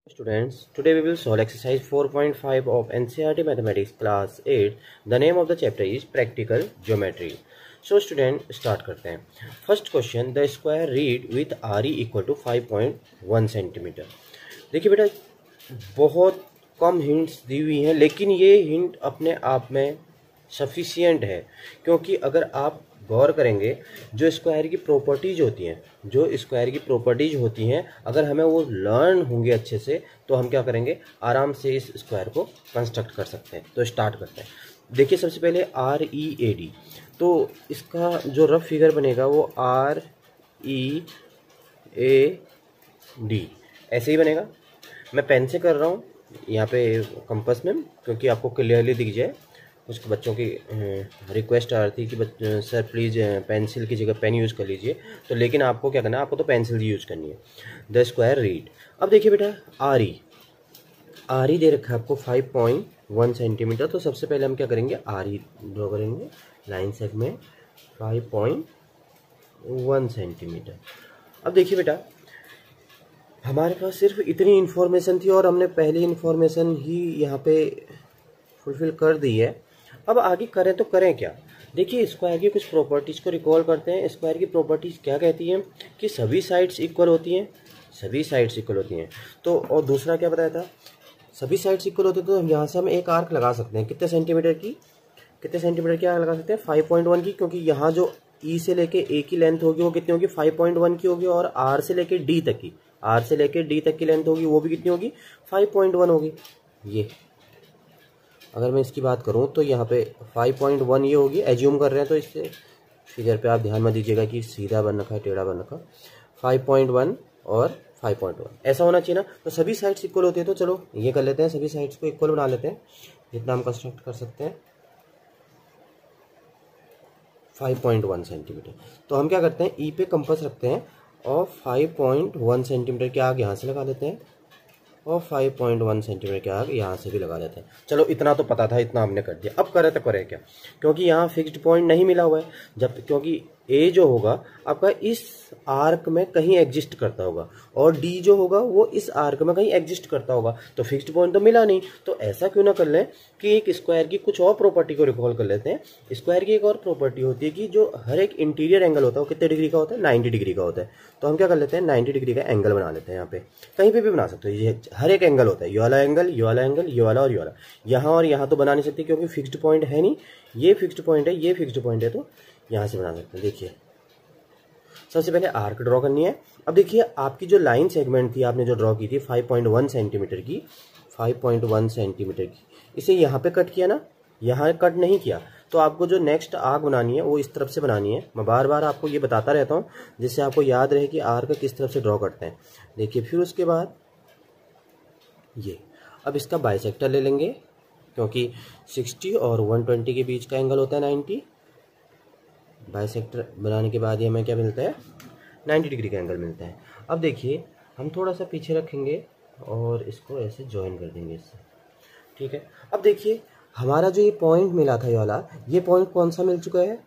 Students, today we will solve exercise 4.5 of NCERT Mathematics class 8. The name of the chapter is Practical Geometry. So student, start करते हैं. First question, the square read with RE equal to 5.1 centimetre. देखिए बेटा, बहुत कम hints दी हुई हैं, लेकिन ये hint अपने आप में सफिशियंट है, क्योंकि अगर आप गौर करेंगे जो स्क्वायर की प्रॉपर्टीज होती हैं अगर हमें वो लर्न होंगे अच्छे से, तो हम क्या करेंगे, आराम से इस स्क्वायर को कंस्ट्रक्ट कर सकते हैं. तो स्टार्ट करते हैं. देखिए, सबसे पहले READ, तो इसका जो रफ फिगर बनेगा वो READ ऐसे ही बनेगा. मैं पेन से कर रहा हूँ यहाँ पे कंपास में, क्योंकि आपको क्लियरली दिख जाए. कुछ बच्चों की रिक्वेस्ट आ रही थी कि सर प्लीज़ पेंसिल की जगह पेन यूज़ कर लीजिए, तो लेकिन आपको क्या करना है, आपको तो पेंसिल यूज़ करनी है. The square read. अब देखिए बेटा, RE दे रखा है आपको 5.1 सेंटीमीटर. तो सबसे पहले हम क्या करेंगे, RE ड्रॉ करेंगे लाइन सेगमेंट 5.1 सेंटीमीटर. अब देखिए बेटा, हमारे पास सिर्फ इतनी इन्फॉर्मेशन थी और हमने पहली इन्फॉर्मेशन ही यहाँ पे फुलफिल कर दी है. अब आगे करें तो करें क्या. देखिए, स्क्वायर की कुछ प्रॉपर्टीज़ को रिकॉल करते हैं. स्क्वायर की प्रॉपर्टीज़ क्या कहती हैं कि सभी साइड्स इक्वल होती हैं. तो और दूसरा क्या बताया था, सभी साइड्स इक्वल होती है. तो यहाँ से हम एक आर्क लगा सकते हैं. कितने सेंटीमीटर की आर्क लगा सकते हैं, 5.1 की, क्योंकि यहाँ जो E से लेके A की लेंथ होगी वो कितनी होगी, 5.1 की होगी. और R से लेके D तक की लेंथ होगी, वो भी कितनी होगी, 5.1 होगी. ये अगर मैं इसकी बात करूं तो यहाँ पे 5.1 ये होगी, एज्यूम कर रहे हैं, तो इससे फिगर पे आप ध्यान में दीजिएगा कि सीधा बन रखा है, टेढ़ा बन रखा. 5.1 और 5.1 ऐसा होना चाहिए ना. तो सभी साइड्स इक्वल होती है. तो चलो ये कर लेते हैं, सभी साइड्स को इक्वल बना लेते हैं जितना हम कंस्ट्रक्ट कर सकते हैं. 5.1 सेंटीमीटर. तो हम क्या करते हैं, ई पे कंपास रखते हैं और 5.1 सेंटीमीटर के आग यहाँ से लगा देते हैं और 5.1 सेंटीमीटर के आग यहाँ से भी लगा देते हैं. चलो इतना तो पता था, इतना हमने कर दिया. अब करें तो करें क्या, क्योंकि यहाँ फिक्स्ड पॉइंट नहीं मिला हुआ है. क्योंकि ए जो होगा आपका इस आर्क में कहीं एग्जिस्ट करता होगा और डी जो होगा वो इस आर्क में कहीं एग्जिस्ट करता होगा. तो फिक्स्ड पॉइंट तो मिला नहीं. तो ऐसा क्यों ना कर लें कि एक स्क्वायर की कुछ और प्रॉपर्टी को रिकॉल कर लेते हैं. स्क्वायर की एक और प्रॉपर्टी होती है कि जो हर एक इंटीरियर एंगल होता है वो कितने डिग्री का होता है, 90 डिग्री का होता है. तो हम क्या कर लेते हैं, 90 डिग्री का एंगल बना लेते हैं. यहाँ पे कहीं पे भी बना सकते हो. ये हर एक एंगल होता है, ये वाला एंगल, ये वाला एंगल, ये वाला और ये वाला. यहाँ और यहाँ तो बना नहीं सकते क्योंकि फिक्स्ड पॉइंट है नहीं. ये फिक्स्ड पॉइंट है, ये फिक्स्ड पॉइंट है, तो यहाँ से बना सकते हैं. देखिए, सबसे पहले आर्क ड्रॉ करनी है. अब देखिए, आपकी जो लाइन सेगमेंट थी, आपने जो ड्रॉ की थी 5.1 सेंटीमीटर की, इसे यहाँ पे कट किया ना, यहाँ कट नहीं किया. तो आपको जो नेक्स्ट आर्क बनानी है वो इस तरफ से बनानी है. मैं बार बार आपको ये बताता रहता हूँ जिससे आपको याद रहे कि आर्क किस तरफ से ड्रॉ करते हैं. देखिए, फिर उसके बाद ये, अब इसका बाइसेक्टर ले लेंगे, क्योंकि 60 और 120 के बीच का एंगल होता है 90. बाइसेक्टर बनाने के बाद ही हमें क्या मिलता है, 90 डिग्री का एंगल मिलता है. अब देखिए, हम थोड़ा सा पीछे रखेंगे और इसको ऐसे ज्वाइन कर देंगे इससे. ठीक है. अब देखिए, हमारा जो ये पॉइंट मिला था, ये वाला, ये पॉइंट कौन सा मिल चुका है,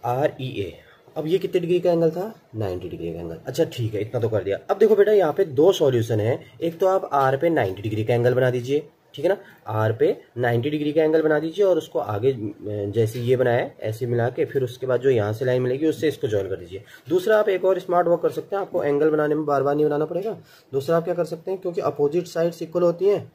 REA. अब ये कितने डिग्री का एंगल था, 90 डिग्री का एंगल. अच्छा ठीक है, इतना तो कर दिया. अब देखो बेटा, यहाँ पे दो सॉल्यूशन है. एक तो आप R पे 90 डिग्री का एंगल बना दीजिए, ठीक है ना. R पे 90 डिग्री का एंगल बना दीजिए और उसको आगे जैसे ये बनाया है ऐसे मिला के, फिर उसके बाद जो यहाँ से लाइन मिलेगी उससे इसको ज्वाइन कर दीजिए. दूसरा, आप एक और स्मार्ट वर्क कर सकते हैं. आपको एंगल बनाने में बार बार नहीं बनाना पड़ेगा. दूसरा आप क्या कर सकते हैं, क्योंकि अपोजिट साइड्स इक्वल होती हैं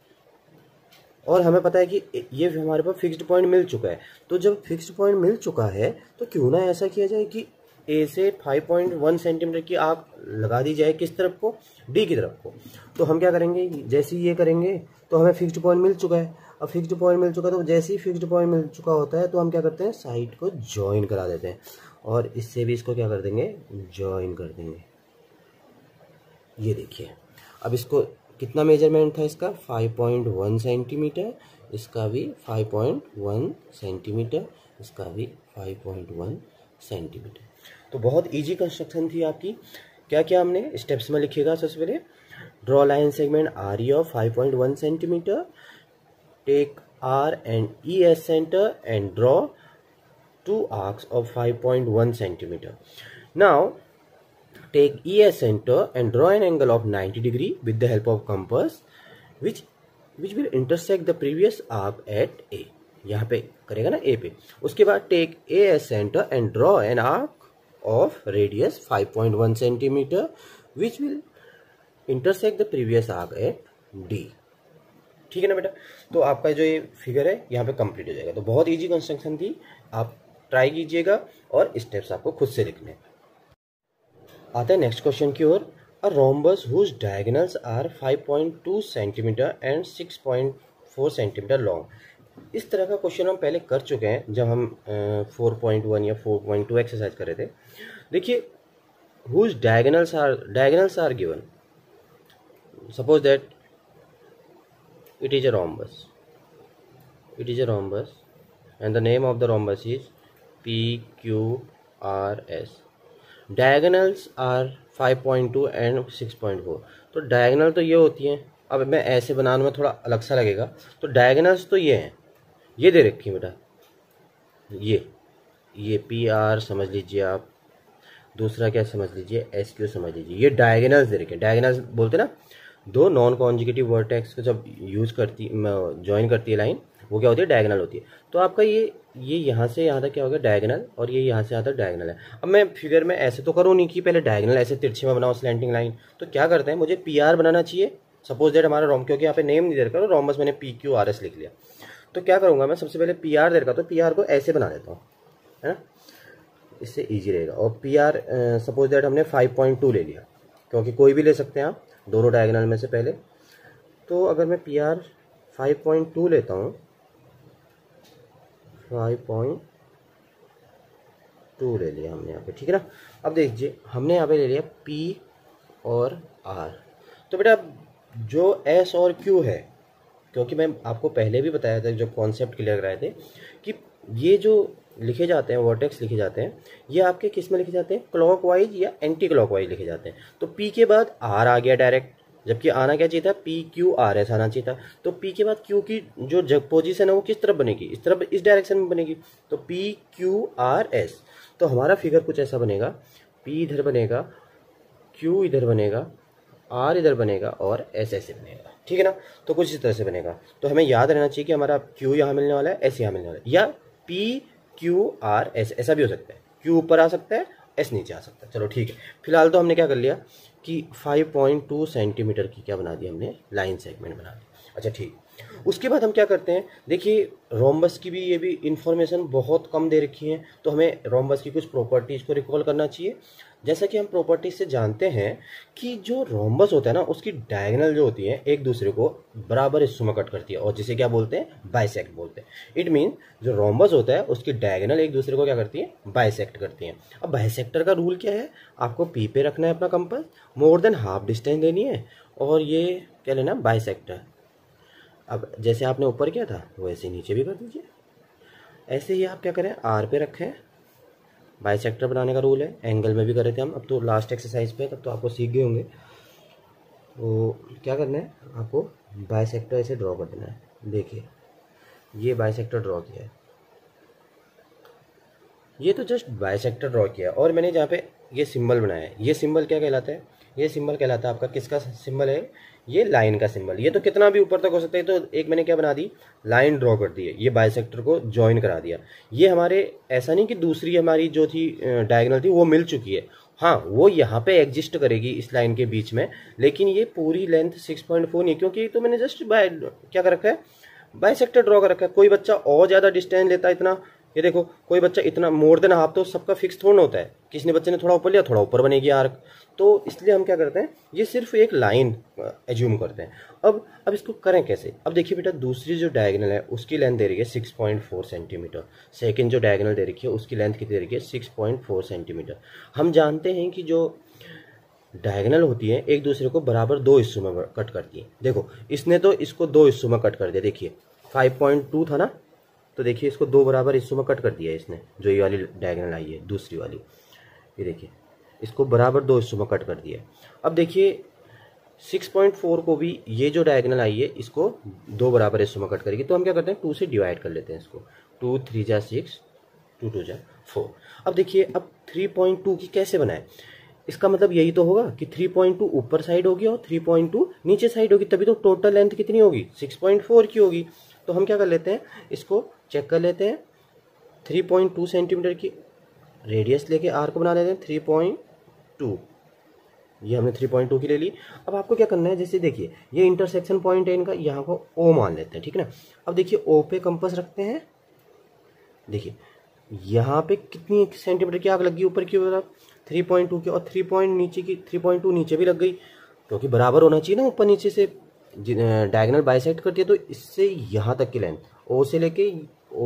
और हमें पता है कि ये हमारे पास फिक्स्ड पॉइंट मिल चुका है. तो जब फिक्स्ड पॉइंट मिल चुका है तो क्यों ना ऐसा किया जाए कि ए से 5.1 सेंटीमीटर की आर्क लगा दी जाए, किस तरफ को, डी की तरफ को. तो हम क्या करेंगे, जैसे ही ये करेंगे तो हमें फिक्स्ड पॉइंट मिल चुका है. अब फिक्स्ड पॉइंट मिल चुका है तो जैसे ही फिक्स्ड पॉइंट मिल चुका होता है तो हम क्या करते हैं, साइड को ज्वाइन करा देते हैं और इससे भी इसको क्या कर देंगे, ज्वाइन कर देंगे. ये देखिए, अब इसको कितना मेजरमेंट था इसका, 5.1 सेंटीमीटर, इसका भी 5.1 सेंटीमीटर, इसका भी 5.1 सेंटीमीटर. तो बहुत इजी कंस्ट्रक्शन थी आपकी. क्या क्या हमने स्टेप्स में लिखिएगा. सबसे पहले, draw line segment RE of 5.1 centimetre, take R and E as center and draw two arcs of 5.1 centimetre. Now take E S centre and draw an angle of 90 degree with the help of compass which will intersect the previous arc at A. यहाँ पे करेगा ना A पे। उसके बाद take A S centre and draw an arc of radius 5.1 centimetre which will intersect the previous arc at D. ठीक है ना बेटा। तो आपका जो ये फिगर है यहाँ पे कंप्लीट हो जाएगा। तो बहुत इजी कंस्ट्रक्शन थी, आप ट्राई कीजिएगा और स्टेप्स आपको खुद से लिखने। आते हैं नेक्स्ट क्वेश्चन की ओर। A rhombus whose diagonals are 5.2 centimetre and 6.4 centimetre long. इस तरह का क्वेश्चन हम पहले कर चुके हैं जब हम 4.1 या 4.2 एक्सरसाइज कर रहे थे। देखिए, whose diagonals are given. Suppose that it is a rhombus and the name of the rhombus is PQRS. diagonals are 5.2 and 6.4। तो डायगोनल तो ये होती हैं। अब मैं ऐसे बनाने में थोड़ा अलग सा लगेगा। तो डायगोनल्स तो ये हैं, ये दे रखी है बेटा, ये PR समझ लीजिए आप, दूसरा क्या समझ लीजिए, SQ समझ लीजिए। ये डायगोनल्स दे रखे हैं। डायगोनल्स बोलते ना, दो नॉन कॉन्जिक्यूटिव वर्टेक्स को जब यूज करती ज्वाइन करती है लाइन, वो क्या होती है, डायगोनल होती है। तो आपका ये यहाँ से यहाँ तक क्या हो गया, डायगोनल, और ये यहाँ से यहाँ तक डायगोनल है। अब मैं फिगर में ऐसे तो करूँ नहीं कि पहले डायगोनल ऐसे तिरछे में बनाओ स्लैंटिंग लाइन। तो क्या करते हैं, मुझे PR बनाना चाहिए। सपोज दैट हमारा रोम, क्योंकि यहाँ पे नेम नहीं दे रखा, रोम्बस मैंने PQRS लिख लिया। तो क्या करूँगा मैं, सबसे पहले PR दे रखा, तो PR को ऐसे बना देता हूँ, है ना, इससे ईजी रहेगा। और PR सपोज दैट हमने 5.2 ले लिया, क्योंकि कोई भी ले सकते हैं आप दोनों डायगोनल में से पहले। तो अगर मैं PR 5.2 लेता हूँ, 5.2 ले लिया हमने यहाँ पे, ठीक है ना। अब देखिए हमने यहाँ पे ले लिया P और R। तो बेटा जो S और Q है, क्योंकि मैं आपको पहले भी बताया था जब कॉन्सेप्ट क्लियर कराए थे कि ये जो लिखे जाते हैं वर्टेक्स लिखे जाते हैं, ये आपके किस में लिखे जाते हैं, क्लॉकवाइज या एंटी क्लॉकवाइज लिखे जाते हैं। तो P के बाद R आ गया डायरेक्ट, जबकि आना क्या चाहिए था, PQRS आना चाहिए था। तो P के बाद Q की जो पोजीशन है वो किस तरफ बनेगी, इस तरफ, इस डायरेक्शन में बनेगी। तो PQRS। तो हमारा फिगर कुछ ऐसा बनेगा, P इधर बनेगा, Q इधर बनेगा, R इधर बनेगा और S ऐसे बनेगा, ठीक है ना। तो कुछ इस तरह से बनेगा। तो हमें याद रहना चाहिए कि हमारा Q यहाँ मिलने वाला है, S यहाँ मिलने वाला है, या PQRS ऐसा भी हो सकता है। Q ऊपर आ सकता है, S नीचे आ सकता है। चलो ठीक है, फिलहाल तो हमने क्या कर लिया कि 5.2 सेंटीमीटर की क्या बना दी हमने, लाइन सेगमेंट बना दी। अच्छा ठीक, उसके बाद हम क्या करते हैं, देखिए रोम्बस की भी ये भी इंफॉर्मेशन बहुत कम दे रखी है। तो हमें रोम्बस की कुछ प्रॉपर्टीज़ को रिकॉल करना चाहिए। जैसा कि हम प्रॉपर्टीज से जानते हैं कि जो रोम्बस होता है ना, उसकी डायगोनल जो होती है एक दूसरे को बराबर हिस्सों में कट करती है, और जिसे क्या बोलते हैं, बाइसेक्ट बोलते हैं। इट मीन जो रोम्बस होता है उसकी डायगोनल एक दूसरे को क्या करती है, बाइसेक्ट करती हैं। अब बाइसेक्टर का रूल क्या है, आपको P पे रखना है अपना compass, more than half distance लेनी है, और ये क्या लेना, बाइसेक्टर। अब जैसे आपने ऊपर किया था वैसे नीचे भी कर दीजिए। ऐसे ही आप क्या करें, R पे रखें, बाइसेक्टर बनाने का रूल है। एंगल में भी कर रहे थे हम, अब तो लास्ट एक्सरसाइज पे, तब तो आपको सीख गए होंगे। तो क्या करना है, आपको बाइसेक्टर ऐसे ड्रॉ कर देना है। देखिए ये बाइसेक्टर ड्रॉ किया है, ये तो जस्ट बाइसेक्टर ड्रॉ किया है। और मैंने जहाँ पे ये सिंबल बनाया है, ये सिंबल क्या कहलाता है, ये सिंबल कहलाता है आपका किसका सिंबल है, ये लाइन का सिंबल। ये तो कितना भी ऊपर तक हो सकता है। तो एक मैंने क्या बना दी, लाइन ड्रॉ कर दी है, ये बाइसेक्टर को ज्वाइन करा दिया। ये हमारे ऐसा नहीं कि दूसरी हमारी जो थी डायगोनल थी वो मिल चुकी है, हाँ वो यहाँ पे एग्जिस्ट करेगी इस लाइन के बीच में, लेकिन ये पूरी लेंथ 6.4 नहीं, क्योंकि तो मैंने जस्ट क्या कर रखा है, बाइसेक्टर ड्रॉ कर रखा है। कोई बच्चा और ज़्यादा डिस्टेंस लेता है इतना, ये देखो कोई बच्चा इतना मोर देन हाफ, तो सबका फिक्स थोड़ा होता है, किसी बच्चे ने थोड़ा ऊपर लिया थोड़ा ऊपर बनेगी आर्क। तो इसलिए हम क्या करते हैं, ये सिर्फ एक लाइन एज्यूम करते हैं। अब इसको करें कैसे। अब देखिए बेटा, दूसरी जो डायगोनल है उसकी लेंथ दे रही है 6.4 सेंटीमीटर, सेकेंड जो डायगोनल दे रखी है उसकी लेंथ कितनी दे रखी है, 6.4 सेंटीमीटर। हम जानते हैं कि जो डायगोनल होती है एक दूसरे को बराबर दो हिस्सों में कट करती है। देखो इसने तो इसको दो हिस्सों में कट कर दिया, देखिए 5.2 था ना, तो देखिए इसको दो बराबर हिस्सों में कट कर दिया है इसने, जो ये वाली डायगोनल आई है दूसरी वाली, ये देखिए इसको बराबर दो हिस्सों में कट कर दिया है। अब देखिए 6.4 को भी ये जो डायगोनल आई है इसको दो बराबर हिस्सों में कट करेगी। तो हम क्या करते हैं, 2 से डिवाइड कर लेते हैं इसको, 2 3 जा 6, 2 2 जा 4। अब देखिए अब 3.2 की कैसे बनाए, इसका मतलब यही तो होगा कि 3.2 ऊपर साइड होगी और 3.2 नीचे साइड होगी, तभी तो टोटल लेंथ कितनी होगी 6.4 की होगी। तो हम क्या कर लेते हैं, इसको चेक कर लेते हैं। 3.2 सेंटीमीटर की रेडियस लेके आर्क बना लेते हैं 3.2, ये हमने 3.2 की ले ली। अब आपको क्या करना है, जैसे देखिए ये इंटरसेक्शन पॉइंट है इनका, यहाँ को ओ मान लेते हैं, ठीक है ना। अब देखिए ओ पे कंपास रखते हैं, देखिए यहाँ पे कितनी सेंटीमीटर की आग लगी ऊपर की तरफ 3.2 की, और 3 नीचे की 3.2 नीचे भी लग गई, क्योंकि बराबर होना चाहिए ना ऊपर नीचे से, डायगोनल बाइसेक्ट करती है। तो इससे यहाँ तक की लेंथ ओ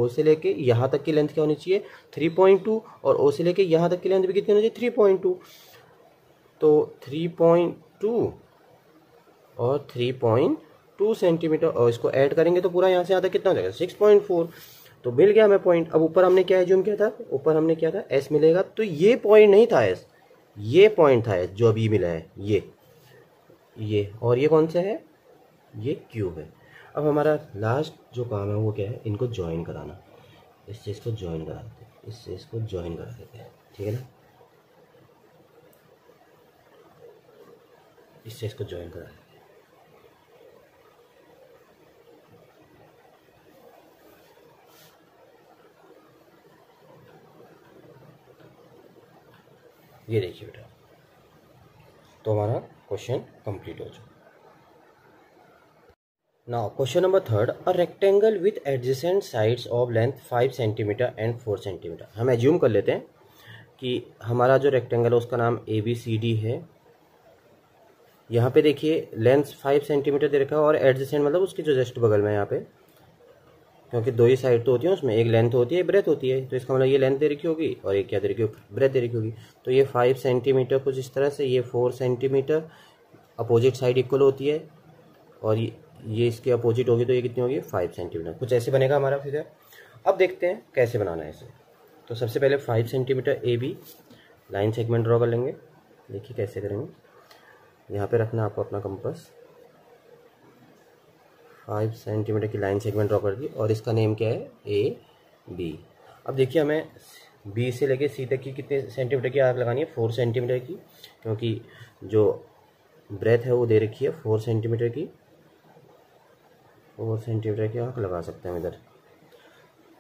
से लेके यहाँ तक की लेंथ क्या होनी चाहिए 3.2, और ओ से लेके यहाँ तक की लेंथ भी कितनी होनी चाहिए 3.2। तो 3.2 और 3.2 सेंटीमीटर, और इसको ऐड करेंगे तो पूरा यहाँ से आता कितना हो जाएगा 6.4। तो मिल गया हमें पॉइंट। अब ऊपर हमने क्या एज्यूम किया था, ऊपर हमने क्या था एस मिलेगा, तो ये पॉइंट नहीं था एस, ये पॉइंट था एस जो अभी मिला है, ये और ये कौन सा है, ये क्यू है। अब हमारा लास्ट जो काम है वो क्या है, इनको ज्वाइन कराना। इससे इसको ज्वाइन करा देते हैं, इससे इसको ज्वाइन करा देते हैं, ठीक है ना, इससे इसको ज्वाइन करा देते हैं। ये देखिए बेटा, तो हमारा क्वेश्चन कंप्लीट हो चुका। Now question number 3, a rectangle with adjacent sides of length 5 centimetre and 4 centimetre. हम एज्यूम कर लेते हैं कि हमारा जो रेक्टेंगल है उसका नाम ABCD है। यहाँ पे देखिए लेंथ 5 सेंटीमीटर दे रखा है, और एडजेसेंट मतलब उसके जो जस्ट बगल में यहाँ पे, क्योंकि दो ही साइड तो होती है उसमें, एक लेंथ होती है एक ब्रेथ होती है, तो इसका मतलब ये लेंथ दे रखी होगी और एक क्या दे रखी होगी, ब्रेथ दे रखी होगी। तो ये 5 सेंटीमीटर कुछ इस तरह से, ये 4 सेंटीमीटर, अपोजिट साइड इक्वल होती है, और ये इसके अपोजिट होगी तो ये कितनी होगी 5 सेंटीमीटर, कुछ ऐसे बनेगा हमारा फिगर। अब देखते हैं कैसे बनाना है इसे। तो सबसे पहले 5 centimetre AB line segment draw कर लेंगे। देखिए कैसे करेंगे, यहाँ पे रखना आपको अपना कंपास, 5 सेंटीमीटर की लाइन सेगमेंट ड्रॉ कर दी, और इसका नेम क्या है AB। अब देखिए हमें B से लेके C तक की कितने सेंटीमीटर की आर्क लगानी है 4 सेंटीमीटर की, क्योंकि जो ब्रेथ है वो दे रखी है 4 सेंटीमीटर की, 4 सेंटीमीटर की आर्क लगा सकते हैं इधर।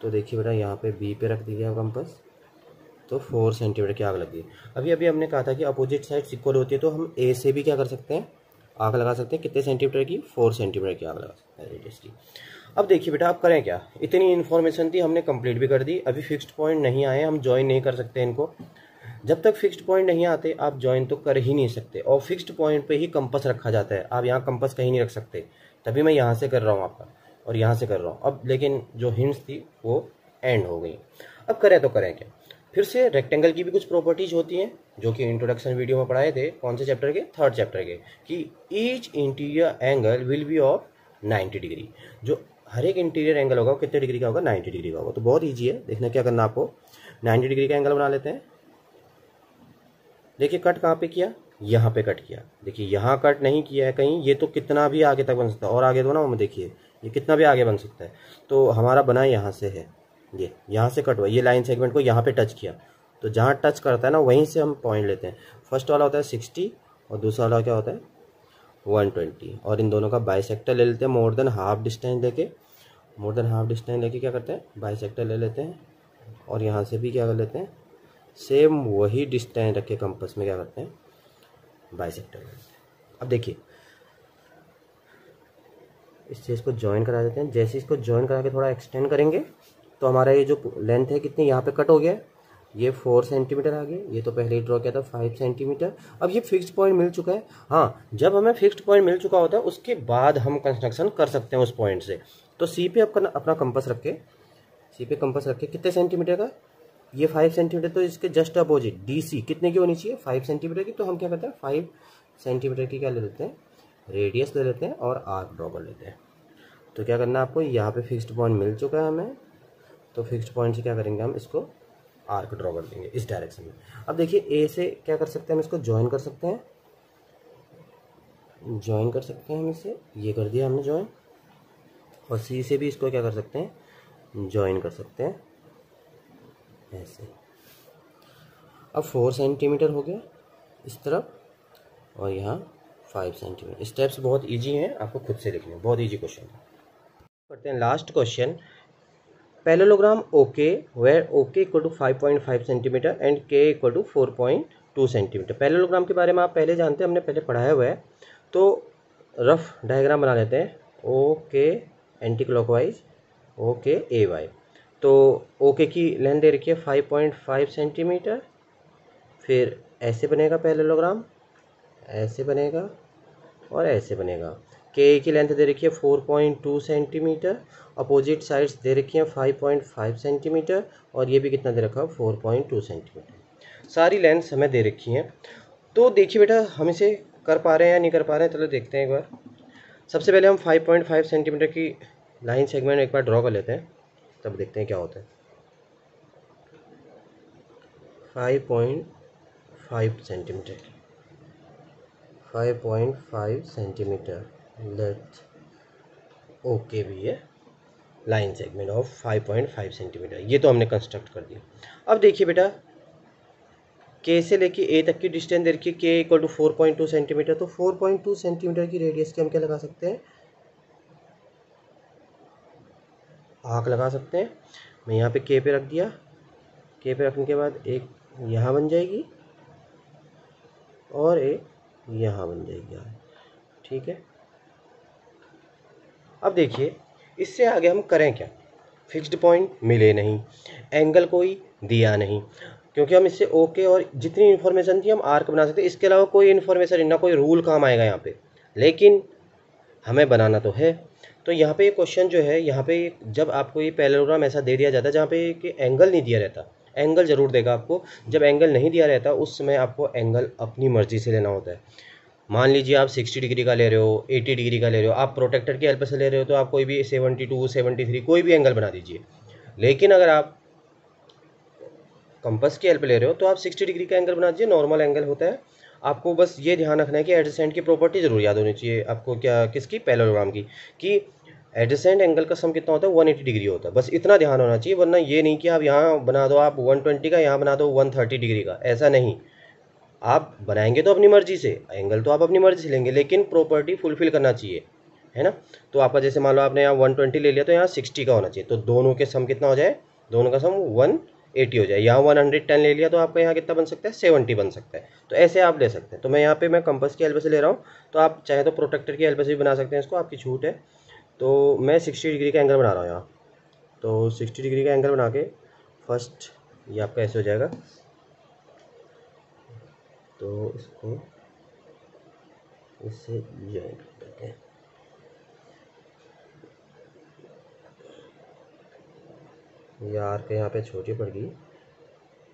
तो देखिए बेटा यहाँ पे B पे रख दीजिए कंपास, तो 4 सेंटीमीटर की आग लगी। अभी हमने कहा था कि अपोजिट साइड इक्वल होती है, तो हम A से भी क्या कर सकते हैं, आग लगा सकते हैं। कितने सेंटीमीटर की 4 सेंटीमीटर की आग लगा सकते हैं रेडियस की। अब देखिए बेटा आप करें क्या, इतनी इन्फॉर्मेशन थी हमने कंप्लीट भी कर दी। अभी फिक्स्ड पॉइंट नहीं आए, हम ज्वाइन नहीं कर सकते इनको। जब तक फिक्स्ड पॉइंट नहीं आते आप ज्वाइन तो कर ही नहीं सकते, और फिक्स्ड पॉइंट पे ही कंपास रखा जाता है। आप यहाँ कंपास कहीं नहीं रख सकते, तभी मैं यहाँ से कर रहा हूँ आपका, और यहाँ से कर रहा हूँ। अब लेकिन जो हिंट्स थी वो एंड हो गई। अब करें तो करें क्या, फिर से रेक्टेंगल की भी कुछ प्रॉपर्टीज होती हैं जो कि इंट्रोडक्शन वीडियो में पढ़ाए थे। कौन से चैप्टर के, 3rd चैप्टर के, कि each interior angle will be of 90 degree. जो हर एक इंटीरियर एंगल होगा वो कितने डिग्री का होगा, 90 डिग्री का होगा। तो बहुत ईजी है, देखना क्या करना आपको, 90 डिग्री का एंगल बना लेते हैं। देखिए कट कहाँ पे किया, यहाँ पे कट किया। देखिए यहाँ कट नहीं किया है कहीं, ये तो कितना भी आगे तक बन सकता है, और आगे दो ना, मैं देखिए ये कितना भी आगे बन सकता है। तो हमारा बना यहाँ से है, ये यहाँ से कट हुआ, ये लाइन सेगमेंट को यहाँ पे टच किया, तो जहाँ टच करता है ना वहीं से हम पॉइंट लेते हैं। फर्स्ट वाला होता है 60 और दूसरा वाला क्या होता है 120, और इन दोनों का बाइसेक्टर ले लेते हैं मोर देन हाफ डिस्टेंस लेके। मोर देन हाफ डिस्टेंस लेके क्या करते हैं, बाइसेक्टर ले लेते हैं, और यहाँ से भी क्या कर लेते हैं, सेम वही डिस्टेंस रख के कंपास में क्या करते हैं, बाइसेक्टर ले लेते हैं। अब देखिए इससे इसको ज्वाइन करा देते हैं। जैसे इसको ज्वाइन करा के थोड़ा एक्सटेंड करेंगे तो हमारा ये जो लेंथ है कितनी, यहाँ पे कट हो गया, ये 4 सेंटीमीटर आ गए। ये तो पहले ही ड्रॉ किया था 5 सेंटीमीटर। अब ये फिक्स्ड पॉइंट मिल चुका है। हाँ, जब हमें फिक्स्ड पॉइंट मिल चुका होता है उसके बाद हम कंस्ट्रक्शन कर सकते हैं उस पॉइंट से। तो सी पे अपना कंपास रख के, सी पे कंपास रख के कितने सेंटीमीटर का, ये 5 सेंटीमीटर, तो इसके जस्ट अपोजिट DC कितने की होनी चाहिए, 5 सेंटीमीटर की। तो हम क्या करते हैं 5 सेंटीमीटर की क्या ले लेते हैं, रेडियस ले लेते हैं और आर्क ड्रॉ कर लेते हैं। तो क्या करना है आपको, यहाँ पे फिक्स्ड पॉइंट मिल चुका है हमें, तो फिक्स्ड पॉइंट से क्या करेंगे, हम इसको आर्क ड्रॉ कर देंगे इस डायरेक्शन में। अब देखिए ए से क्या कर सकते हैं, हम इसको ज्वाइन कर सकते हैं, ज्वाइन कर सकते हैं हम इसे, ये कर दिया हमने ज्वाइन। और सी से भी इसको क्या कर सकते हैं, ज्वाइन कर सकते हैं ऐसे। अब 4 सेंटीमीटर हो गया, इस तरफ और यहाँ 5 सेंटीमीटर। स्टेप्स बहुत इजी हैं, आपको खुद से लिखने, बहुत इजी क्वेश्चन है। करते हैं last question. Parallelogram okay where okay equal to 5.5 centimetre and K equal to 4.2 centimetre. Parallelogram के बारे में आप पहले जानते हैं, हमने पहले पढ़ाया हुआ है। तो रफ डायग्राम बना लेते हैं। ओके एंटी क्लॉकवाइज, ओके ए वाई। तो ओके की लेंथ दे रखी है 5.5 सेंटीमीटर, फिर ऐसे बनेगा पैरेललोग्राम, ऐसे बनेगा और ऐसे बनेगा। के की लेंथ दे रखी है 4.2 सेंटीमीटर, अपोजिट साइड्स दे रखी हैं 5.5 सेंटीमीटर और ये भी कितना दे रखा है 4.2 सेंटीमीटर। सारी लेंथ्स हमें दे रखी हैं। तो देखिए बेटा, हम इसे कर पा रहे हैं या नहीं कर पा रहे हैं, चलो देखते हैं एक बार। सबसे पहले हम 5.5 सेंटीमीटर की लाइन सेगमेंट एक बार ड्रॉ कर लेते हैं, तब देखते हैं क्या होता है। 5.5 सेंटीमीटर, 5.5 सेंटीमीटर लेट ओके भी है लाइन सेगमेंट ऑफ 5.5 सेंटीमीटर। ये तो हमने कंस्ट्रक्ट कर दिया। अब देखिए बेटा, के से लेके ए तक की डिस्टेंस दे रखी है के इक्वल टू 4.2 सेंटीमीटर। तो 4.2 सेंटीमीटर की रेडियस के हम क्या लगा सकते हैं, आर्क लगा सकते हैं। मैं यहाँ पे के पे रख दिया, के पे रखने के बाद एक यहाँ बन जाएगी और एक यहाँ बन जाएगी, ठीक है। अब देखिए, इससे आगे हम करें क्या। फिक्स्ड पॉइंट मिले नहीं, एंगल कोई दिया नहीं, क्योंकि हम इससे ओके और जितनी इन्फॉर्मेशन थी हम आर्क बना सकते हैं। इसके अलावा कोई इन्फॉर्मेशन ना कोई रूल काम आएगा यहाँ पे, लेकिन हमें बनाना तो है। तो यहाँ पे ये क्वेश्चन जो है, यहाँ पे जब आपको ये पैरेललोग्राम ऐसा दे दिया जाता है जहाँ पे कि एंगल नहीं दिया रहता, एंगल ज़रूर देगा आपको। जब एंगल नहीं दिया रहता उस समय आपको एंगल अपनी मर्जी से लेना होता है। मान लीजिए आप 60 डिग्री का ले रहे हो, 80 डिग्री का ले रहे हो, आप प्रोटेक्टर की हेल्प से ले रहे हो तो आप कोई भी 72, 73 कोई भी एंगल बना दीजिए। लेकिन अगर आप कंपास की हेल्प ले रहे हो तो आप 60 डिग्री का एंगल बना दीजिए, नॉर्मल एंगल होता है। आपको बस ये ध्यान रखना है कि एडजेसेंट की प्रॉपर्टी जरूर याद होनी चाहिए आपको। क्या, किसकी, पैरेललोग्राम की, कि एडजेसेंट एंगल का सम कितना होता है 180 डिग्री होता है। बस इतना ध्यान होना चाहिए, वरना ये नहीं कि आप यहाँ बना दो आप 120 का, यहाँ बना दो 130 डिग्री का, ऐसा नहीं। आप बनाएंगे तो अपनी मर्जी से, एंगल तो आप अपनी मर्जी से लेंगे, लेकिन प्रॉपर्टी फुलफिल करना चाहिए, है ना। तो आपका जैसे मान लो आपने यहाँ 120 ले लिया तो यहाँ 60 का होना चाहिए, तो दोनों के सम कितना हो जाए, दोनों का सम 180 हो जाए। यहाँ 110 ले लिया तो आपका यहाँ कितना बन सकता है, 70 बन सकता है। तो ऐसे आप ले सकते हैं। तो मैं यहाँ पे कंपास की हेल्प से ले रहा हूँ, तो आप चाहे तो प्रोटेक्टर की हेल्प से भी बना सकते हैं इसको, आपकी छूट है। तो मैं 60 डिग्री का एंगल बना रहा हूँ यहाँ। तो 60 डिग्री का एंगल बना के फर्स्ट ये आपका ऐसे हो जाएगा। तो इसको इससे ज्वाइन कर देते हैं। ये आर्क यहाँ पे छोटी पड़ गई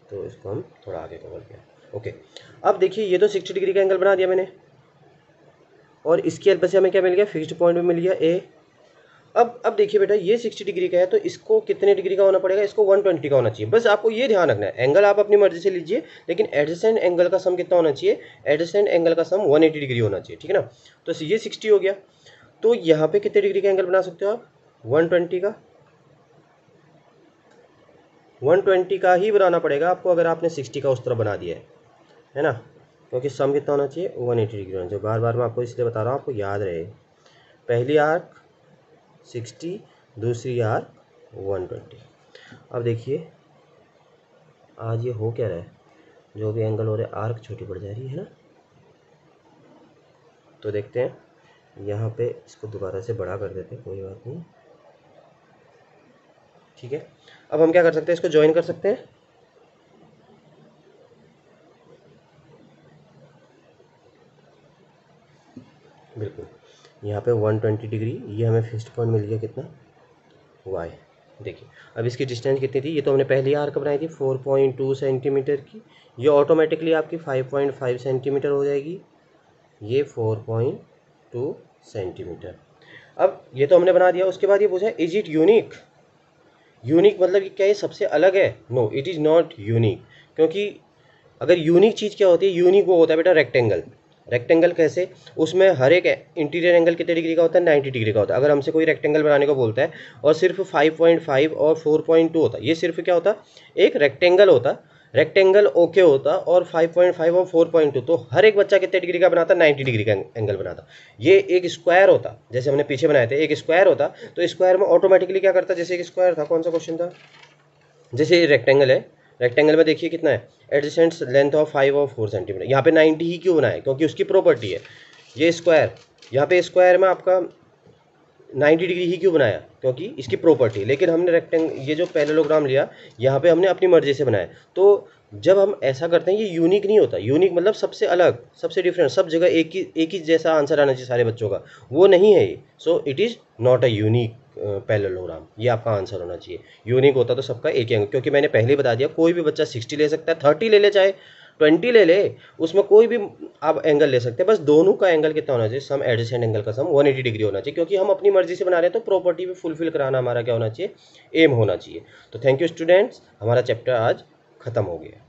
तो इसको हम थोड़ा आगे कवर किया। ओके, अब देखिए ये तो 60 डिग्री का एंगल बना दिया मैंने, और इसकी हेल्प से हमें क्या मिल गया, फिक्स्ड पॉइंट भी मिल गया ए। अब देखिए बेटा, ये 60 डिग्री का है तो इसको कितने डिग्री का होना पड़ेगा, इसको 120 का होना चाहिए। बस आपको ये ध्यान रखना है, एंगल आप अपनी मर्जी से लीजिए, लेकिन एडजेसेंट एंगल का सम कितना होना चाहिए, एडजेसेंट एंगल का सम 180 डिग्री होना चाहिए, ठीक है ना। तो ये 60 हो गया, तो यहाँ पे कितने डिग्री का एंगल बना सकते हो आप, 120 का। 120 का ही बनाना पड़ेगा आपको अगर आपने 60 का उस तरह बना दिया है ना, क्योंकि सम कितना होना चाहिए, 180 डिग्री होना चाहिए। बार बार मैं आपको इसलिए बता रहा हूँ, आपको याद रहे। पहली आर्क 60, दूसरी आर्क 120। अब देखिए आज ये हो क्या रहा है, जो भी एंगल हो रहा है आर्क छोटी पड़ जा रही है ना। तो देखते हैं यहाँ पे, इसको दोबारा से बड़ा कर देते हैं, कोई बात नहीं, ठीक है। अब हम क्या कर सकते हैं, इसको ज्वाइन कर सकते हैं। बिल्कुल, यहाँ पे 120 डिग्री, ये हमें फिक्स्ड पॉइंट मिल गया कितना, वाई। देखिए अब इसकी डिस्टेंस कितनी थी, ये तो हमने पहली आर्क बनाई थी 4.2 सेंटीमीटर की, ये ऑटोमेटिकली आपकी 5.5 सेंटीमीटर हो जाएगी, ये 4.2 सेंटीमीटर। अब ये तो हमने बना दिया। उसके बाद ये पूछा इज इट यूनिक। यूनिक मतलब कि क्या ये सबसे अलग है, no it is not unique. क्योंकि अगर यूनिक चीज़ क्या होती है, यूनिक वो होता है बेटा रेक्टेंगल। रेक्टेंगल कैसे, उसमें हर एक इंटीरियर एंगल कितने डिग्री का होता है, 90 डिग्री का होता है। अगर हमसे कोई रेक्टेंगल बनाने को बोलता है और सिर्फ 5.5 और 4.2 होता है, ये सिर्फ क्या होता है, एक रेक्टेंगल होता, रेक्टेंगल ओके होता और 5.5 और 4.2, तो हर एक बच्चा कितने डिग्री का बनाता, 90 डिग्री का एंगल बनाता। ये एक स्क्वायर होता, जैसे हमने पीछे बनाए थे, एक स्क्वायर होता तो स्क्वायर में ऑटोमेटिकली क्या करता, जैसे एक स्क्वायर था, कौन सा क्वेश्चन था, जैसे ये रेक्टेंगल है, रेक्टेंगल में देखिए कितना है, एडजेसेंट लेंथ ऑफ 5 और 4 सेंटीमीटर, यहाँ पे 90 ही क्यों बनाया, क्योंकि उसकी प्रॉपर्टी है। ये स्क्वायर, यहाँ पे स्क्वायर में आपका 90 डिग्री ही क्यों बनाया, क्योंकि इसकी प्रॉपर्टी। लेकिन हमने ये जो पैरेललोग्राम लिया, यहाँ पे हमने अपनी मर्जी से बनाया। तो जब हम ऐसा करते हैं, ये यूनिक नहीं होता, यूनिक मतलब सबसे अलग, सबसे डिफरेंट, सब जगह एक ही जैसा आंसर आना चाहिए सारे बच्चों का, वो नहीं है ये। So it is not a unique parallelogram, ये आपका आंसर होना चाहिए। यूनिक होता तो सबका एक ही एंगल, क्योंकि मैंने पहले ही बता दिया, कोई भी बच्चा 60 ले सकता है, 30 ले ले, चाहे 20 ले ले, उसमें कोई भी आप एंगल ले सकते हैं, बस दोनों का एंगल कितना होना चाहिए, सम एडजेसेंट एंगल का सम 180 डिग्री होना चाहिए, क्योंकि हम अपनी मर्जी से बना रहे हैं, तो प्रॉपर्टी भी फुलफिल कराना हमारा क्या होना चाहिए, एम होना चाहिए। तो थैंक यू स्टूडेंट्स, हमारा चैप्टर आज खत्म हो गया।